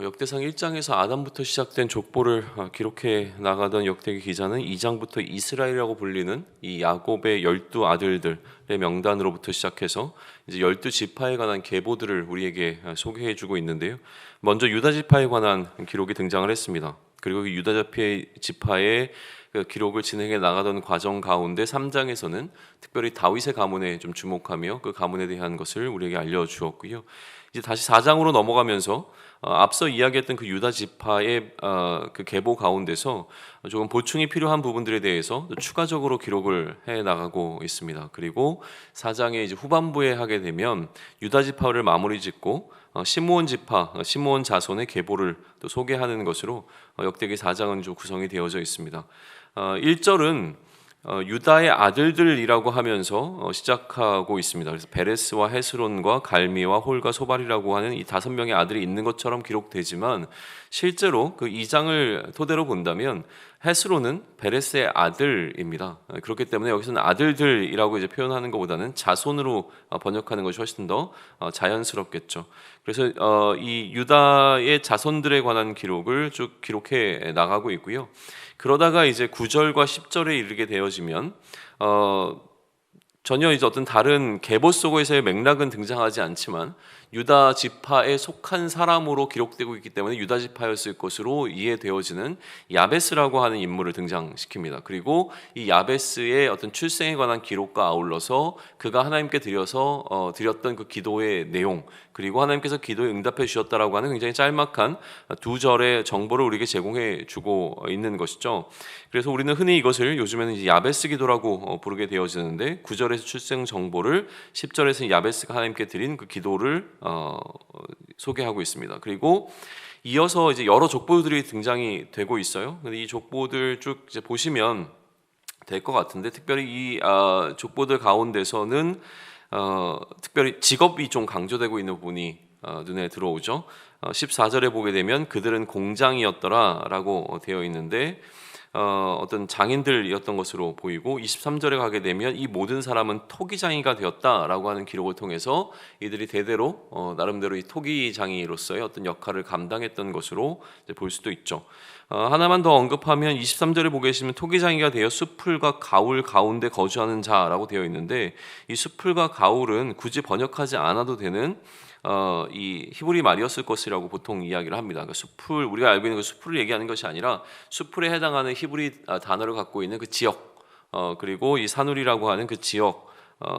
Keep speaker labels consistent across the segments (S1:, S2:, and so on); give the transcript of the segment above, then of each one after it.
S1: 역대상 1장에서 아담부터 시작된 족보를 기록해 나가던 역대기 기자는 2장부터 이스라엘이라고 불리는 이 야곱의 12 아들들의 명단으로부터 시작해서 이제 12지파에 관한 계보들을 우리에게 소개해 주고 있는데요. 먼저 유다 지파에 관한 기록이 등장을 했습니다. 그리고 그 유다 지파의 그 기록을 진행해 나가던 과정 가운데 3장에서는 특별히 다윗의 가문에 좀 주목하며 그 가문에 대한 것을 우리에게 알려주었고요. 이제 다시 4장으로 넘어가면서 앞서 이야기했던 그 유다 지파의 그 계보 가운데서 조금 보충이 필요한 부분들에 대해서 추가적으로 기록을 해 나가고 있습니다. 그리고 4장의 이제 후반부에 하게 되면 유다 지파를 마무리 짓고 시므온 지파, 시므온 자손의 계보를 또 소개하는 것으로 역대기 4장은 좀 구성이 되어져 있습니다. 1절은 유다의 아들들이라고 하면서 시작하고 있습니다. 그래서 베레스와 헤스론과 갈미와 홀과 소발이라고 하는 이 5명의 아들이 있는 것처럼 기록되지만 실제로 그 2장을 토대로 본다면 헤스론은 베레스의 아들입니다. 그렇기 때문에 여기서는 아들들이라고 이제 표현하는 것보다는 자손으로 번역하는 것이 훨씬 더 자연스럽겠죠. 그래서 이 유다의 자손들에 관한 기록을 쭉 기록해 나가고 있고요. 그러다가 이제 9절과 10절에 이르게 되어지면 전혀 이제 어떤 다른 계보 속에서의 맥락은 등장하지 않지만 유다 지파에 속한 사람으로 기록되고 있기 때문에 유다 지파였을 것으로 이해되어지는 야베스라고 하는 인물을 등장시킵니다. 그리고 이 야베스의 어떤 출생에 관한 기록과 아울러서 그가 하나님께 드렸던 그 기도의 내용, 그리고 하나님께서 기도에 응답해 주셨다라고 하는 굉장히 짤막한 2절의 정보를 우리에게 제공해 주고 있는 것이죠. 그래서 우리는 흔히 이것을 요즘에는 이제 야베스 기도라고 부르게 되어지는데 9절에서 출생 정보를 10절에서 야베스가 하나님께 드린 그 기도를 소개하고 있습니다. 그리고 이어서 이제 여러 족보들이 등장이 되고 있어요. 근데 이 족보들 쭉 이제 보시면 될 것 같은데 특별히 이 족보들 가운데서는 특별히 직업이 좀 강조되고 있는 부분이 눈에 들어오죠. 14절에 보게 되면 그들은 공장이었더라라고 되어 있는데 어떤 장인들이었던 것으로 보이고 23절에 가게 되면 이 모든 사람은 토기장이가 되었다라고 하는 기록을 통해서 이들이 대대로 나름대로 이 토기장이로서의 어떤 역할을 감당했던 것으로 볼 수도 있죠. 하나만 더 언급하면 23절에 보게 되시면 토기장이가 되어 수풀과 가울 가운데 거주하는 자라고 되어 있는데 이 수풀과 가울은 굳이 번역하지 않아도 되는 이 히브리 말이었을 것이라고 보통 이야기를 합니다. 그러니까 수풀, 우리가 알고 있는 그 수풀을 얘기하는 것이 아니라 수풀에 해당하는 히브리 단어를 갖고 있는 그 지역, 그리고 이 사누리라고 하는 그 지역,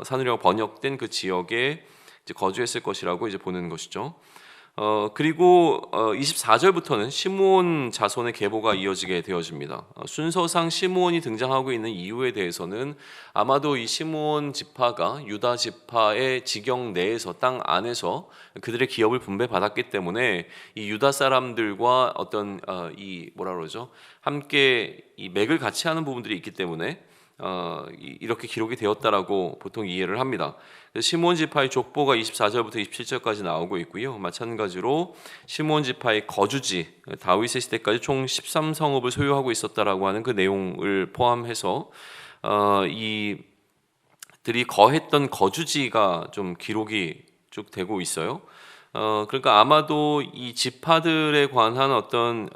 S1: 사누리라고 번역된 그 지역에 이제 거주했을 것이라고 이제 보는 것이죠. 그리고 24절부터는 시므온 자손의 계보가 이어지게 되어집니다. 순서상 시므온이 등장하고 있는 이유에 대해서는 아마도 이 시므온 지파가 유다 지파의 지경 내에서 땅 안에서 그들의 기업을 분배받았기 때문에 이 유다 사람들과 어떤 이 뭐라 그러죠? 함께 이 맥을 같이 하는 부분들이 있기 때문에 이렇게 기록이 되었다라고 보통 이해를 합니다. 시므온 지파의 족보가 24절부터 27절까지 나오고 있고요. 마찬가지로 시므온 지파의 거주지, 다윗의 시대까지 총 13성읍을 소유하고 있었다라고 하는 그 내용을 포함해서 이들이 거했던 거주지가 좀 기록이 쭉 되고 있어요. 그러니까 아마도 이 지파들에 관한 어떤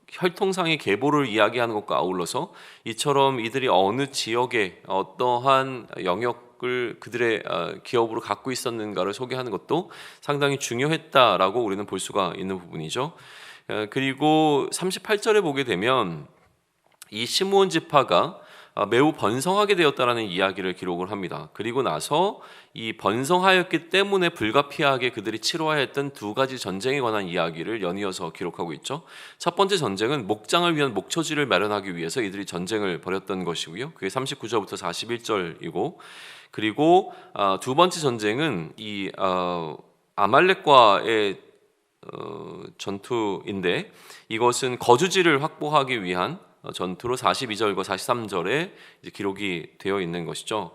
S1: 혈통상의 계보를 이야기하는 것과 아울러서 이처럼 이들이 어느 지역에 어떠한 영역을 그들의 기업으로 갖고 있었는가를 소개하는 것도 상당히 중요했다라고 우리는 볼 수가 있는 부분이죠. 그리고 38절에 보게 되면 이 시므온 지파가 매우 번성하게 되었다라는 이야기를 기록을 합니다. 그리고 나서 이 번성하였기 때문에 불가피하게 그들이 치러야 했던 2가지 전쟁에 관한 이야기를 연이어서 기록하고 있죠. 첫 번째 전쟁은 목장을 위한 목초지를 마련하기 위해서 이들이 전쟁을 벌였던 것이고요. 그게 39절부터 41절이고, 그리고 두 번째 전쟁은 이 아말렉과의 전투인데 이것은 거주지를 확보하기 위한 전투로 42절과 43절에 이제 기록이 되어 있는 것이죠.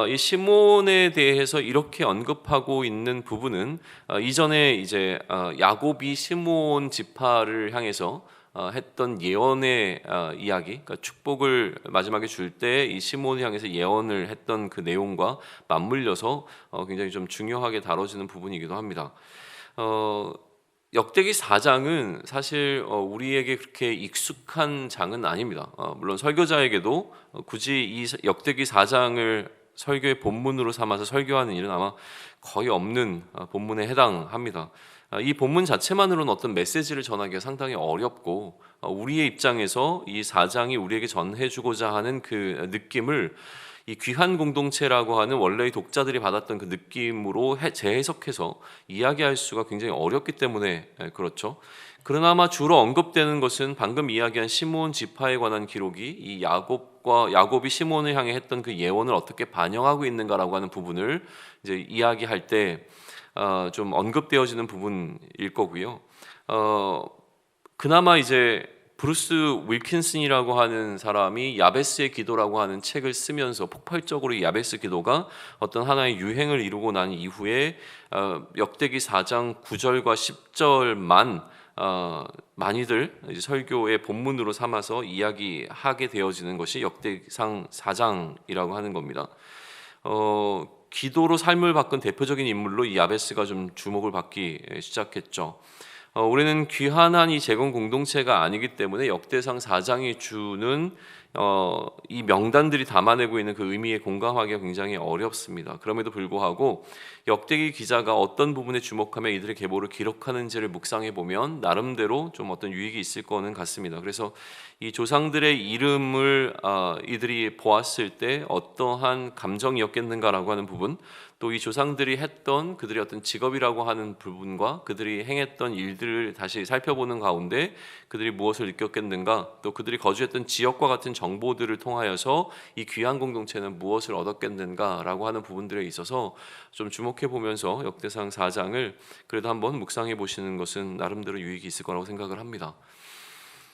S1: 이 시몬에 대해서 이렇게 언급하고 있는 부분은 이전에 이제 야곱이 시몬 지파를 향해서 했던 예언의 이야기, 그러니까 축복을 마지막에 줄 때 이 시몬을 향해서 예언을 했던 그 내용과 맞물려서 굉장히 좀 중요하게 다뤄지는 부분이기도 합니다. 역대기 4장은 사실 우리에게 그렇게 익숙한 장은 아닙니다. 물론 설교자에게도 굳이 이 역대기 4장을 설교의 본문으로 삼아서 설교하는 일은 아마 거의 없는 본문에 해당합니다. 이 본문 자체만으로는 어떤 메시지를 전하기가 상당히 어렵고 우리의 입장에서 이 4장이 우리에게 전해주고자 하는 그 느낌을 이 귀한 공동체라고 하는 원래의 독자들이 받았던 그 느낌으로 재해석해서 이야기할 수가 굉장히 어렵기 때문에 그렇죠. 그러나마 주로 언급되는 것은 방금 이야기한 시므온 지파에 관한 기록이 이 야곱이 시므온을 향해 했던 그 예언을 어떻게 반영하고 있는가라고 하는 부분을 이제 이야기할 때 좀 언급되어지는 부분일 거고요. 그나마 이제 브루스 윌킨슨이라고 하는 사람이 야베스의 기도라고 하는 책을 쓰면서 폭발적으로 이 야베스 기도가 어떤 하나의 유행을 이루고 난 이후에 역대기 4장 9절과 10절만 많이들 이제 설교의 본문으로 삼아서 이야기하게 되어지는 것이 역대상 4장이라고 하는 겁니다. 기도로 삶을 바꾼 대표적인 인물로 이 야베스가 좀 주목을 받기 시작했죠. 우리는 귀한한 이 제공 공동체가 아니기 때문에 역대상 4장이 주는 이 명단들이 담아내고 있는 그 의미에 공감하기가 굉장히 어렵습니다. 그럼에도 불구하고 역대기 기자가 어떤 부분에 주목하며 이들의 계보를 기록하는지를 묵상해 보면 나름대로 좀 어떤 유익이 있을 거는 같습니다. 그래서 이 조상들의 이름을 이들이 보았을 때 어떠한 감정이었겠는가라고 하는 부분, 또 이 조상들이 했던 그들의 어떤 직업이라고 하는 부분과 그들이 행했던 일들을 다시 살펴보는 가운데 그들이 무엇을 느꼈겠는가, 또 그들이 거주했던 지역과 같은 정보들을 통하여서 이 귀한 공동체는 무엇을 얻었겠는가라고 하는 부분들에 있어서 좀 주목해 보면서 역대상 4장을 그래도 한번 묵상해 보시는 것은 나름대로 유익이 있을 거라고 생각을 합니다.